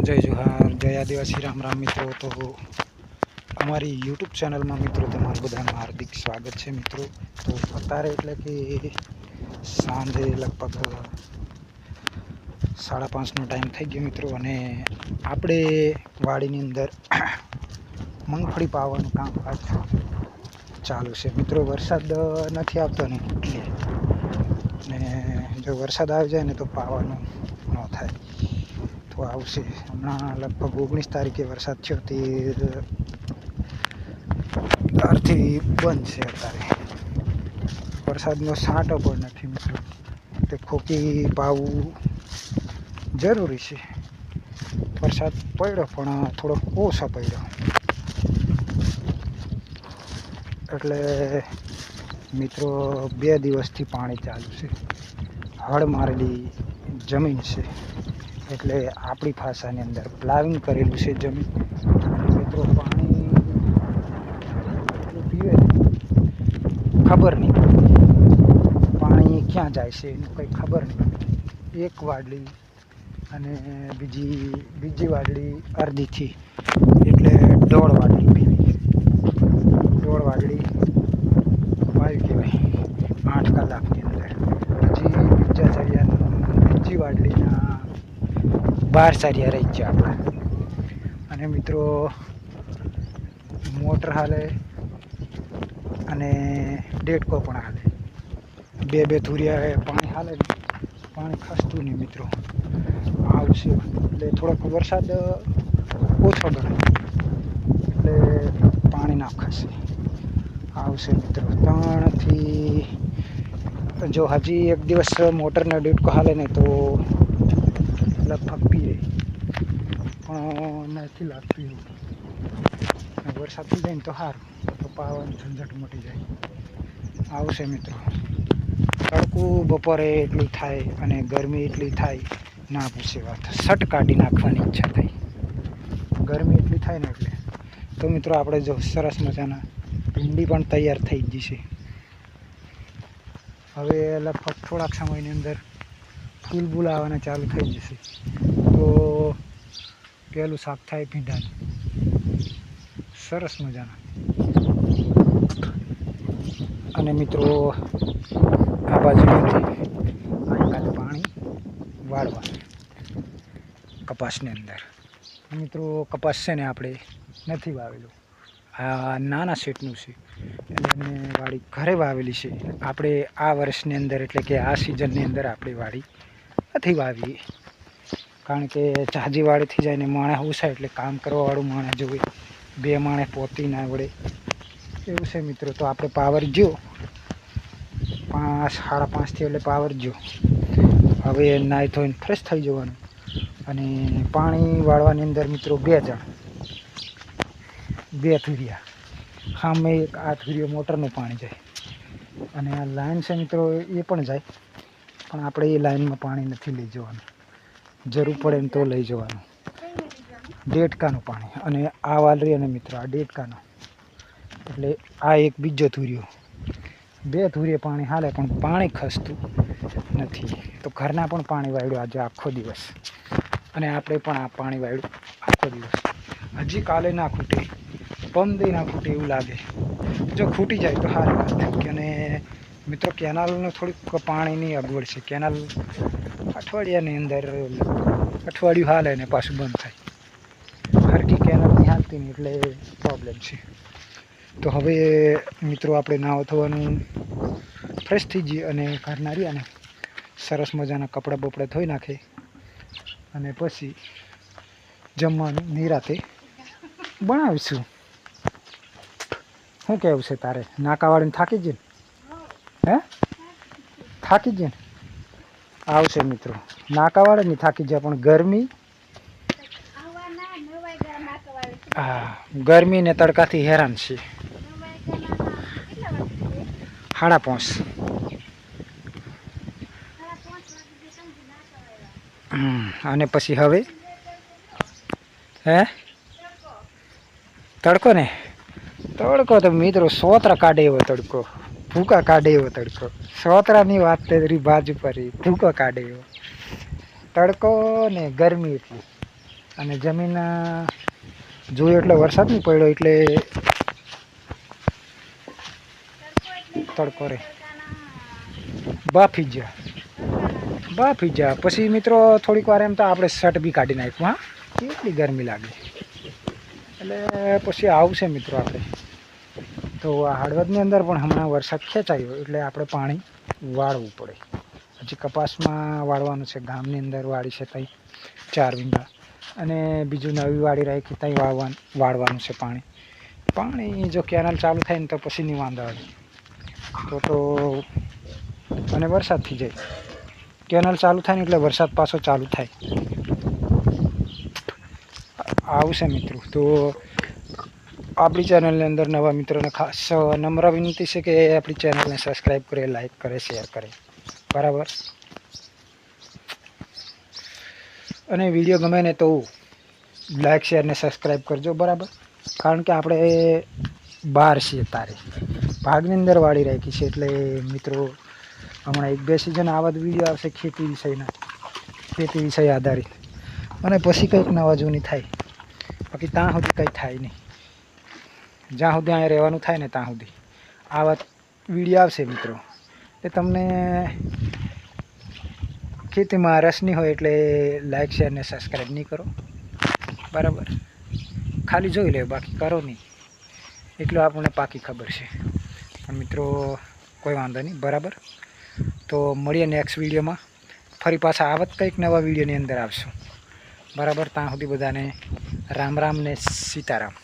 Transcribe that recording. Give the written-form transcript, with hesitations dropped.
जय जोहार जय आदिवासी राम राम मित्रों। तो अमरी यूट्यूब चैनल में मित्रों तमारू बधानुं हार्दिक स्वागत है मित्रों। तो अत्यारे एटले कि सांजे लगभग 5:30 टाइम थई गयो मित्रों अने आपणे वाड़ीनी अंदर मूंगफળી पावानुं कामकाज चालू है मित्रों। वरसाद नहीं आवतो ने एटले ने जो वरसाद आई जाए ने तो पावानुं न थाय तो आवशे। हमणां लगभग 19 तारीखे वरसाद थयो ते ત્યારથી બંધ છે। અત્યારે વરસાદનો છાંટો પણ નથી મિત્રો। તે ખોકી પાવું જરૂરી છે। વરસાદ પડ્યો પણ થોડોક ઓછો પડ્યો એટલે મિત્રો 2 દિવસથી પાણી ચાલુ છે। હળ મારેલી જમીન છે એટલે આપણી ભાષાની અંદર પ્લાવિંગ કરેલું છે જમીન। મિત્રો પાણી પીવે ખબર નહીં પડતી, પાણી ક્યાં જાય છે એનું કંઈ ખબર નહીં। એક વાડલી અને બીજી વાડલી અડધીથી એટલે 1.5 વાડલી પીવી। 1.5 વાડલી વાવી કહેવાય 8 કલાકની અંદર। હજી બીજા સરિયાનું બીજી વાડલીના 12 સરિયા રહી ગયા આપણા। અને મિત્રો મોટર હાલે અને ડેટકો પણ હાલે, બે ધુરિયા પાણી હાલે ને પાણી ખસતું નહીં મિત્રો। આવશે એટલે થોડોક વરસાદ ઓછો ગણાય એટલે પાણી ના ખસે આવશે મિત્રો। 3 થી જો હજી એક દિવસ મોટરનો ડેટકો હાલે ને તો लगभग पीए पण नहीं लगती। वरसाद थी जाए तो सारू तो पावानी झंझट मटी जाए आवशे मित्रों। तड़कू बपोरे एटलू थाय अने गरमी एटली थाय ना पूछे बात। सट काढ़ी नाखवानी इच्छा थई, गरमी एटली थाय ने एटले तो मित्रों आपणे जो सरस मजाना भींडी पण तैयार थई गई छे। हवे लगभग थोड़ाक समयनी अंदर फूल बूल आवाना चालू थई जशे तो पहेलुं शाक थाय भींडानुं सरस मजाना। अने मित्रों आ बाजुनी आजकाल पाणी वाळवा कपासनी अंदर। मित्रों कपास छे ने आपणे नथी वावेलो, आ नाना सेटनुं छे એટલે મેં વાડી ઘરે વાવેલી છે। આપણે આ વર્ષની અંદર એટલે કે આ સિઝનની અંદર આપણે વાડી નથી વાવી કારણ કે જાજી વાડી થઈ જાય ને માણસ ઓછા એટલે કામ કરવાવાળું માણસ જોઈએ, 2 માણસ પોતી ના વડે એવું છે મિત્રો। તો આપણે પાવર જો 5 સાડા 5 થી એટલે પાવર જો હવે નાઈ ધોઈને ફ્રેશ થઈ જવાનું અને પાણી વાળવાની અંદર મિત્રો 2 જણ 2 ધુરિયા સામે એક આ ધુરિયો મોટરનું પાણી જાય અને આ લાઈન છે મિત્રો એ પણ જાય પણ આપણે એ લાઈનમાં પાણી નથી લઈ જવાનું, જરૂર પડે ને તો લઈ જવાનું। ડેટકાનું પાણી અને આ વાલરી અને મિત્રો આ ડેટકાનો એટલે આ એક બીજો ધુરિયો 2 ધુરિયે પાણી હાલે પણ પાણી ખસતું નથી। તો ઘરના પણ પાણી વાળ્યું આજે આખો દિવસ અને આપણે પણ આ પાણી વાળ્યું આખો દિવસ। હજી કાલે ના ખૂટે પમદી ના ખૂટે એવું લાગે। જો ખૂટી જાય તો સારી વાત થાય અને મિત્રો કેનાલનું થોડીક પાણીની અગવડ છે। કેનાલ અઠવાડિયાની અંદર અઠવાડિયું હાલે ને પાછું બંધ થાય, હરકી કેનાલ નહીં હાલતી ને એટલે પ્રોબ્લેમ છે। તો હવે મિત્રો આપણે નાવા ધોવાનું ફ્રેશ થઈ જઈએ અને ઘરના રહ્યા ને સરસ મજાના કપડાં બપડા ધોઈ નાખે અને પછી જમવાનું નિરાતે બનાવીશું। શું કહેવું છે તારે? નાકાવાળીને થાકી જઈને હે થાકી જઈને આવશે મિત્રો। નાકાવાળીની થાકી જાય પણ ગરમી હા ગરમી ને તડકાથી હેરાન છે। 5:30 અને પછી હવે હે તડકો ને તડકો તો મિત્રો સોતરા કાઢે એવો તડકો, ભૂકા કાઢે એવો તડકો। સોતરાની વાત તેરી બાજુ પર ભૂકો કાઢે એવો તડકો ને ગરમી એટલી અને જમીન જોયું એટલે વરસાદ નહીં પડ્યો એટલે તડકો રે બાફી જા પછી મિત્રો થોડીક વાર એમ તો આપણે શર્ટ બી કાઢી નાખ્યું. હા, કેટલી ગરમી લાગે એટલે પછી આવશે મિત્રો આપણે તો આ હળવદની અંદર પણ હમણાં વરસાદ ખેંચાયો એટલે આપણે પાણી વાળવું પડે. હજી કપાસમાં વાળવાનું છે, ગામની અંદર વાળી છે ત્યાં 4 વીંગા, અને બીજું નવી વાડી રાખી ત્યાં વાળવાનું છે પાણી જો કેનાલ ચાલુ થાય ને તો પછી નહીં વાંધો આવે તો અને વરસાદ થઈ જાય. કેનાલ ચાલુ થાય ને એટલે વરસાદ પાછો ચાલુ થાય આવશે મિત્રો. તો આપણી ચેનલની અંદર નવા મિત્રોને ખાસ નમ્ર વિનંતી છે કે આપણી ચેનલને સબસ્ક્રાઈબ કરે, લાઈક કરે, શેર કરે, બરાબર. અને વિડીયો ગમે ને તો લાઈક શેર ને સબસ્ક્રાઈબ કરજો, બરાબર. કારણ કે આપણે બહાર છીએ તારે ભાગની અંદર વાળી રાખી છે એટલે મિત્રો હમણાં 1-2 સિઝન આવા જ વિડીયો આવશે ખેતી વિષય આધારિત, અને પછી કંઈક નવા જૂની થાય. બાકી ત્યાં સુધી કંઈ થાય નહીં. જ્યાં સુધી અહીંયા રહેવાનું થાય ને ત્યાં સુધી આવા વિડીયો આવશે મિત્રો. એ તમને ખેતીમાં રસ નહીં હોય એટલે લાઈક શેર ને સબસ્ક્રાઈબ નહીં કરો, બરાબર. ખાલી જોઈ લે, બાકી કરો નહીં, એટલું આપણને પાકી ખબર છે. પણ મિત્રો કોઈ વાંધો નહીં, બરાબર. તો મળીએ નેક્સ્ટ વિડીયોમાં. ફરી પાછા આવત કંઈક નવા વિડીયોની અંદર આવશું, બરાબર. ત્યાં સુધી બધાને રામ રામ ને સીતારામ.